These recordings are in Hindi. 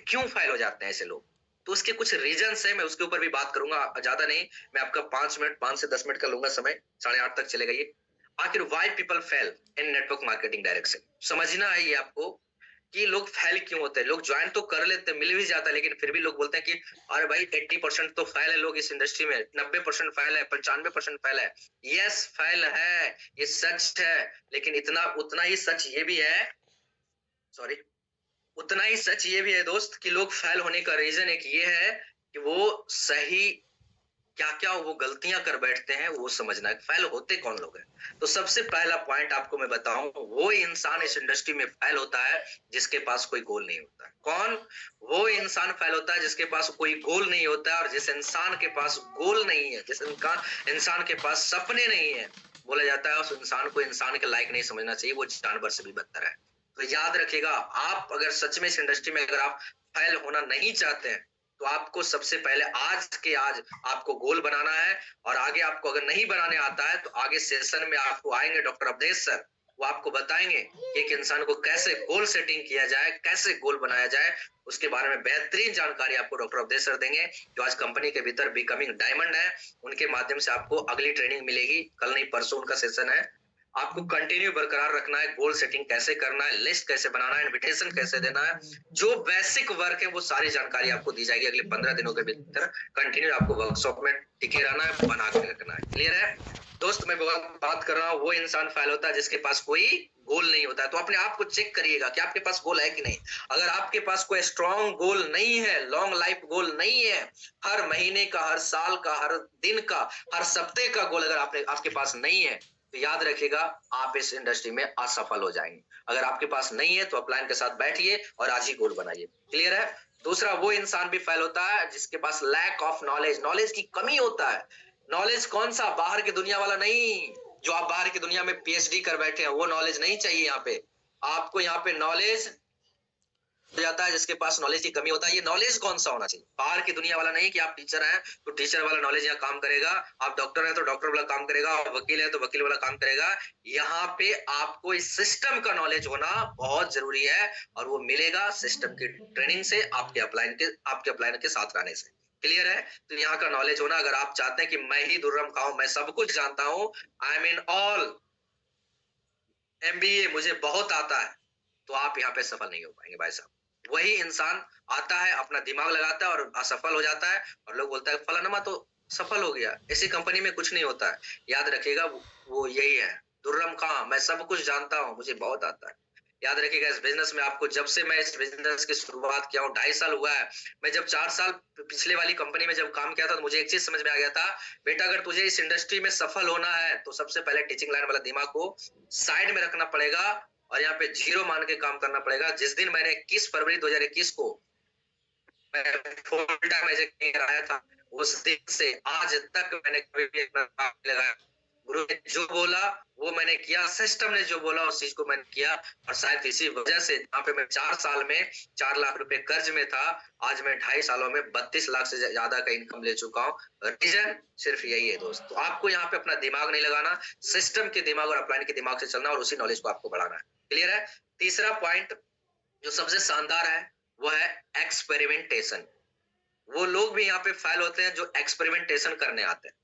क्यों फेल हो जाते हैं ऐसे लोग? तो उसके कुछ रीजंस है, मैं उसके ऊपर भी बात करूंगा, ज्यादा नहीं। मैं आपका 5 मिनट, 5 से 10 मिनट का लूंगा समय, 8:30 तक चलेगा ये। आखिर why people fail in network marketing direction, समझना है ये आपको कि लोग फेल क्यों होते हैं। लोग ज्वाइन तो कर लेते हैं, मिल भी जाता है, लेकिन फिर भी लोग बोलते हैं कि अरे भाई 80% तो फेल है लोग इस इंडस्ट्री में, 90% फेल है, 95% फेल है। यस फेल है, ये सच है, लेकिन इतना उतना ही सच ये भी है, सॉरी, उतना ही सच ये भी है दोस्त कि लोग फेल होने का रीजन एक ये है कि वो सही क्या क्या वो गलतियां कर बैठते हैं, वो समझना है फेल होते कौन लोग हैं। तो सबसे पहला पॉइंट आपको मैं बताऊं, वो इंसान इस इंडस्ट्री में फेल होता है जिसके पास कोई गोल नहीं होता है। कौन? वो इंसान फेल होता है जिसके पास कोई गोल नहीं होता है। और जिस इंसान के पास गोल नहीं है, जिस इंसान के पास सपने नहीं है, बोला जाता है उस इंसान को इंसान के लायक नहीं समझना चाहिए, वो जानवर से भी बदतर है। तो याद रखिएगा, आप अगर सच में इस इंडस्ट्री में अगर आप फेल होना नहीं चाहते हैं, तो आपको सबसे पहले आज के आज आपको गोल बनाना है। और आगे आपको अगर नहीं बनाने आता है, तो आगे सेशन में आपको आएंगे डॉक्टर अवधेश सर, वो आपको बताएंगे कि एक इंसान को कैसे गोल सेटिंग किया जाए, कैसे गोल बनाया जाए। उसके बारे में बेहतरीन जानकारी आपको डॉक्टर अवधेश सर देंगे, जो आज कंपनी के भीतर बिकमिंग डायमंड है। उनके माध्यम से आपको अगली ट्रेनिंग मिलेगी, कल नहीं परसों उनका सेशन है। आपको कंटिन्यू बरकरार रखना है, गोल सेटिंग कैसे करना है, लिस्ट कैसे बनाना है, इनविटेशन कैसे देना है, जो बेसिक वर्क है वो सारी जानकारी आपको दी जाएगी अगले 15 दिनों के भीतर। कंटिन्यू आपको वर्कशॉप में टिके रहना है, बना के रखना है। क्लियर है दोस्त? मैं बात कर रहा हूँ, वो इंसान फेल होता है जिसके पास कोई गोल नहीं होता है। तो अपने आप को चेक करिएगा कि आपके पास गोल है कि नहीं। अगर आपके पास कोई स्ट्रॉन्ग गोल नहीं है, लॉन्ग लाइफ गोल नहीं है, हर महीने का, हर साल का, हर दिन का, हर सप्ताह का गोल अगर आपके पास नहीं है, तो याद रखिएगा आप इस इंडस्ट्री में असफल हो जाएंगे। अगर आपके पास नहीं है तो अपलाइन के साथ बैठिए और आज ही गोल बनाइए। क्लियर है? दूसरा, वो इंसान भी फेल होता है जिसके पास लैक ऑफ नॉलेज, नॉलेज की कमी होता है। नॉलेज कौन सा? बाहर की दुनिया वाला नहीं, जो आप बाहर की दुनिया में पीएचडी कर बैठे हैं, वो नॉलेज नहीं चाहिए यहाँ पे। आपको यहाँ पे नॉलेज हो जाता है जिसके पास नॉलेज की कमी होता है। ये नॉलेज कौन सा होना चाहिए? बाहर की दुनिया वाला नहीं कि आप टीचर हैं तो टीचर वाला नॉलेज यहाँ काम करेगा, आप डॉक्टर हैं तो डॉक्टर वाला काम करेगा, और वकील है तो वकील वाला काम करेगा। यहाँ पे आपको इस सिस्टम का नॉलेज होना बहुत जरूरी है, और वो मिलेगा सिस्टम की ट्रेनिंग से, आपके अपलाइन के साथ रहने से। क्लियर है? तो यहाँ का नॉलेज होना, अगर आप चाहते हैं कि मैं ही दुर्रम खाऊं, मैं सब कुछ जानता हूं, आई मीन ऑल एमबीए मुझे बहुत आता है, तो आप यहाँ पे सफल नहीं हो पाएंगे भाई साहब। वही इंसान आता है, अपना दिमाग लगाता है और असफल हो जाता है, और लोग बोलता है फलाना तो सफल हो गया। ऐसी कंपनी में कुछ नहीं होता है। याद रखिएगा, वो यही है, दुर्रम खां, मैं सब कुछ जानता हूँ, मुझे बहुत आता है। याद रखिएगा, इस बिजनेस में आपको, जब से मैं इस बिजनेस की शुरुआत किया हूँ, 2.5 साल हुआ है। मैं जब 4 साल पिछले वाली कंपनी में जब काम किया था, तो मुझे एक चीज समझ में आ गया था, बेटा अगर तुझे इस इंडस्ट्री में सफल होना है, तो सबसे पहले टीचिंग लाइन वाला दिमाग को साइड में रखना पड़ेगा, और यहाँ पे जीरो मान के काम करना पड़ेगा। जिस दिन मैंने 21 फरवरी 2021 को मैं फुल टाइम एजुकेटर आया था, उस दिन से आज तक मैंने कभी भी अपना काम नहीं लगाया। गुरु ने जो बोला वो मैंने किया, सिस्टम ने जो बोला उस चीज को मैंने किया। और शायद इसी वजह से यहाँ पे मैं 4 साल में 4 लाख रुपए कर्ज में था, आज मैं 2.5 सालों में 32 लाख से ज्यादा का इनकम ले चुका हूँ। रीजन सिर्फ यही है दोस्त। तो आपको यहाँ पे अपना दिमाग नहीं लगाना, सिस्टम के दिमाग और अपलाइन के दिमाग से चलना, और उसी नॉलेज को आपको बढ़ाना है। क्लियर है? तीसरा पॉइंट जो सबसे शानदार है, वो है एक्सपेरिमेंटेशन। वो लोग भी यहाँ पे फेल होते हैं जो एक्सपेरिमेंटेशन करने आते हैं।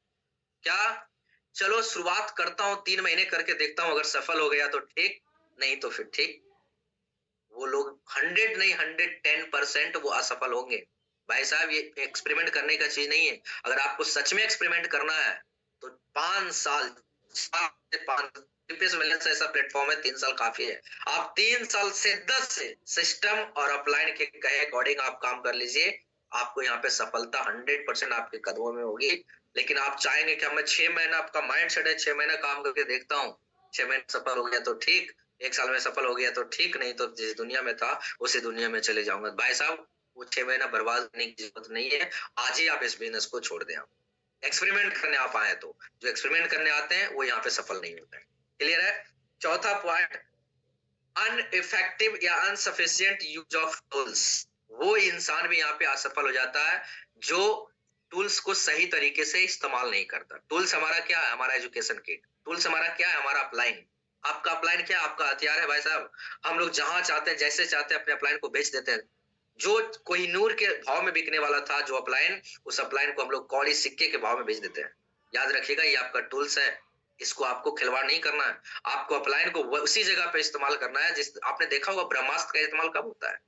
क्या? चलो शुरुआत करता हूं, 3 महीने करके देखता हूं, अगर सफल हो गया तो ठीक, नहीं तो फिर ठीक। वो लोग 100 नहीं 110% वो असफल होंगे। भाई साहब, ये एक्सपेरिमेंट करने का चीज नहीं है। अगर आपको सच में एक्सपेरिमेंट करना है तो 5 साल, 5 ऐसा प्लेटफॉर्म है, 3 साल काफी है। आप 3 साल से 10 से सिस्टम और अपलाइन के कहे अकॉर्डिंग आप काम कर लीजिए, आपको यहाँ पे सफलता 100% आपके कदमों में होगी। लेकिन आप चाहेंगे कि हमें 6 महीना, आपका माइंड सेट है 6 महीना काम करके देखता हूँ, 6 महीने सफल हो गया तो ठीक, 1 साल में सफल हो गया तो ठीक, नहीं तो जिस दुनिया में था उसी दुनिया में चले जाऊंगा। भाई साहब, वो 6 महीना बर्बाद करने की जरूरत नहीं है। आज ही आप इस बिजनेस को छोड़ दें। आप एक्सपेरिमेंट करने आप आए, तो जो एक्सपेरिमेंट करने आते हैं वो यहाँ पे सफल नहीं होते हैं। क्लियर है? चौथा पॉइंट, अनइफेक्टिव या अनसफिशिएंट यूज ऑफ टूल्स। वो इंसान भी यहाँ पे असफल हो जाता है जो टूल्स को सही तरीके से इस्तेमाल नहीं करता। टूल्स हमारा क्या है? हमारा एजुकेशन किट। टूल्स हमारा क्या है? हमारा अपलाइन। आपका अपलाइन क्या है? आपका हथियार है भाई साहब। हम लोग जहां चाहते हैं, जैसे चाहते हैं, अपने अपलाइन को बेच देते हैं। जो कोहिनूर के भाव में बिकने वाला था जो अपलाइन, उस अपलाइन को हम लोग कौड़ी सिक्के के भाव में बेच देते हैं। याद रखिएगा ये आपका टूल्स है, इसको आपको खिलवाड़ नहीं करना है। आपको अपलाइन को उसी जगह पे इस्तेमाल करना है जिस आपने देखा होगा ब्रह्मास्त्र का इस्तेमाल कब होता है?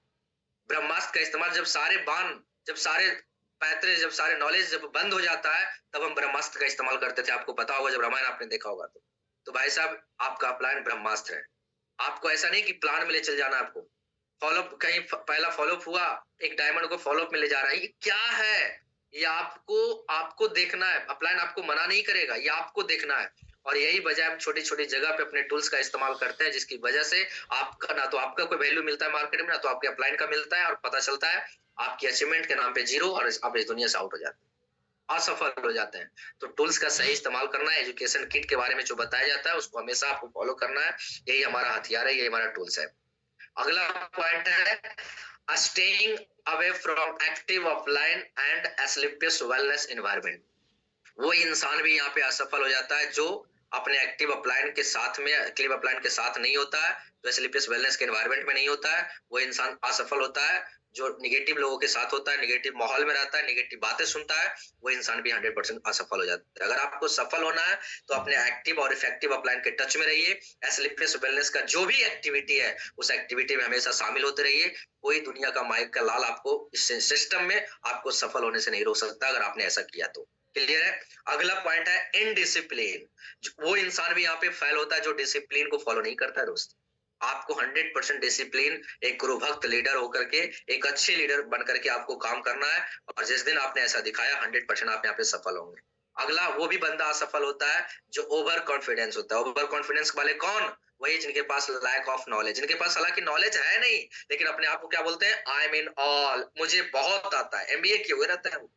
ब्रह्मास्त्र का इस्तेमाल जब सारे बाण, जब सारे पैतरे, जब सारे नॉलेज जब बंद हो जाता है, तब हम ब्रह्मास्त्र का इस्तेमाल करते थे। आपको पता होगा जब रामायण आपने देखा होगा तो भाई साहब आपका अपलाइन ब्रह्मास्त्र है। आपको ऐसा नहीं कि प्लान में ले चल जाना आपको। फॉलोअप कहीं पहला फॉलोअप हुआ, एक डायमंड को फॉलोअप में ले जा रहा है, ये क्या है? ये आपको आपको देखना है। अपलाइन आपको मना नहीं करेगा, ये आपको देखना है। और यही वजह हम छोटी-छोटी जगह पे अपने टूल्स का इस्तेमाल करते हैं, जिसकी वजह से आपका ना तो आपका कोई वैल्यू मिलता है मार्केट में, ना तो आपके अपलाइन का मिलता है, और पता चलता है आपकी अचीवमेंट के नाम पे जीरो, और आप इस दुनिया से आउट हो जाते हैं, असफल हो जाते हैं। तो टूल्स का सही इस्तेमाल करना है। एजुकेशन किट के बारे में जो बताया जाता है उसको हमेशा आपको फॉलो करना है। यही हमारा हथियार है, यही हमारा टूल्स है। अगला पॉइंट है staying away from active offline and Asclepius wellness environment. वो इंसान भी यहाँ पे असफल हो जाता है जो अपने एक्टिव अपलाइन के साथ में, एक्टिव अपलाइन के साथ नहीं होता है, जो एस्लिपियस वेलनेस के एनवायरनमेंट में नहीं होता है, वो इंसान असफल होता है। जो निगेटिव लोगों के साथ होता है, निगेटिव माहौल में रहता है, निगेटिव बातें सुनता है, वो इंसान भी 100% असफल हो जाता है। अगर आपको सफल होना है तो अपने एक्टिव और इफेक्टिव अपलाइन के टच में रहिए। एस्लिपियस वेलनेस का जो भी एक्टिविटी है उस एक्टिविटी में हमेशा शामिल होते रहिए। कोई दुनिया का माइक का लाल आपको इस सिस्टम में आपको सफल होने से नहीं रोक सकता अगर आपने ऐसा किया तो। क्लियर है? अगला पॉइंट है इनडिसिप्लिन। वो इंसान भी यहाँ पे फेल होता है जो डिसिप्लिन को फॉलो नहीं करता है दोस्त। आपको 100% डिसिप्लिन, एक गुरु भक्त लीडर होकर के, एक अच्छे लीडर बनकर के आपको काम करना है, और जिस दिन आपने ऐसा दिखाया 100% आप यहाँ पे सफल होंगे। अगला वो भी बंदा असफल होता है जो ओवर कॉन्फिडेंस होता है। ओवर कॉन्फिडेंस वाले कौन? वही जिनके पास लैक ऑफ नॉलेज, जिनके पास हालांकि नॉलेज है नहीं, लेकिन अपने आप को क्या बोलते हैं? आई एम इन ऑल, मुझे बहुत आता है। एमबीए किए हुए रहता है वो,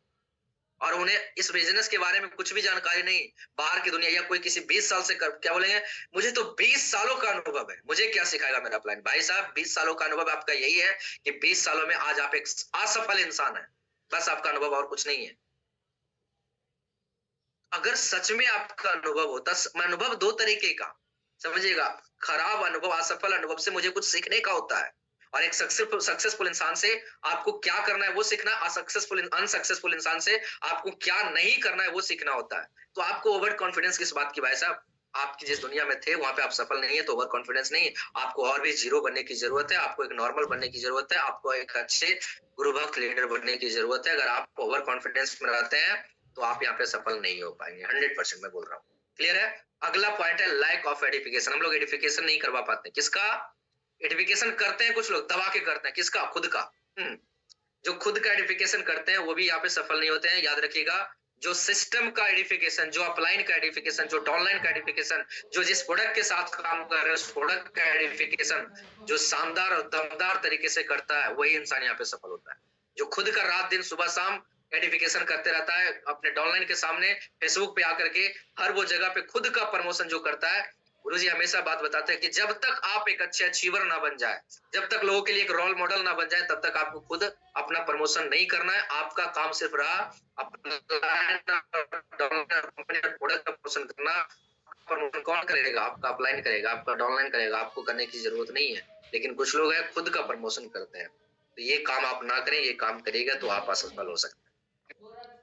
और उन्हें इस बिजनेस के बारे में कुछ भी जानकारी नहीं, बाहर की दुनिया, या कोई किसी 20 साल से क्या बोलेंगे, मुझे तो 20 सालों का अनुभव है, मुझे क्या सिखाएगा मेरा प्लान? भाई साहब 20 सालों का अनुभव आपका यही है कि 20 सालों में आज आप एक असफल इंसान है, बस आपका अनुभव और कुछ नहीं है। अगर सच में आपका अनुभव होता, अनुभव दो तरीके का समझिएगा, खराब अनुभव, असफल अनुभव से मुझे कुछ सीखने का होता है, और एक सक्सेसफुल इंसान से आपको क्या करना है वो सीखना है, अनसक्सेसफुल इंसान से आपको क्या नहीं करना है वो सीखना होता है। तो आपको ओवर कॉन्फिडेंस किस बात की भाई साहब? आपकी जिस दुनिया में थे वहां पे आप सफल नहीं है तो ओवर कॉन्फिडेंस नहीं, आपको और भी जीरो बनने की जरूरत है, आपको एक नॉर्मल बनने की जरूरत है, आपको एक अच्छे गुरु भक्त लीडर बनने की जरूरत है। अगर आप ओवर कॉन्फिडेंस में रहते हैं तो आप यहाँ पे सफल नहीं हो पाएंगे, 100% मैं बोल रहा हूँ। क्लियर है? अगला पॉइंट है लैक ऑफ एडिफिकेशन। हम लोग एडिफिकेशन नहीं करवा पाते। किसका एडिफिकेशन करते हैं? कुछ लोग दबा के करते हैं। किसका? खुद का। जो खुद का एडिफिकेशन करते हैं वो भी यहाँ पे सफल नहीं होते हैं। याद रखिएगा, जो सिस्टम का एडिफिकेशन, जो अपलाइन का एडिफिकेशन, जो डाउनलाइन का एडिफिकेशन, जो जिस प्रोडक्ट के साथ काम कर रहे हैं उस प्रोडक्ट का एडिफिकेशन जो शानदार और दमदार तरीके से करता है, वही इंसान यहाँ पे सफल होता है। जो खुद का रात दिन सुबह शाम एडिफिकेशन करते रहता है अपने डाउनलाइन के सामने, फेसबुक पे आकर के हर वो जगह पे खुद का प्रमोशन जो करता है। गुरु जी हमेशा बात बताते हैं कि जब तक आप एक अच्छे अचीवर ना बन जाए, जब तक लोगों के लिए एक रोल मॉडल ना बन जाए, तब तक आपको खुद अपना प्रमोशन नहीं करना है। आपका काम सिर्फ रहा अपना प्रोडक्ट का प्रमोशन करना। प्रमोशन कौन करेगा? आपका अपलाइन करेगा, आपका डाउनलाइन करेगा, आपको करने की जरूरत नहीं है। लेकिन कुछ लोग हैं खुद का प्रमोशन करते हैं, तो ये काम आप ना करें, ये काम करेगा तो आप असफल हो सकते हैं।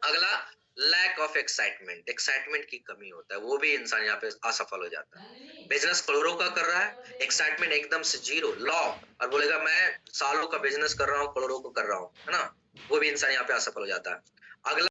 अगला लैक ऑफ एक्साइटमेंट। एक्साइटमेंट की कमी होता है, वो भी इंसान यहाँ पे असफल हो जाता है। बिजनेस करोड़ों का कर रहा है, एक्साइटमेंट एकदम से जीरो, लॉ, और बोलेगा मैं सालों का बिजनेस कर रहा हूँ, करोड़ों को कर रहा हूँ, है ना? वो भी इंसान यहाँ पे असफल हो जाता है। अगला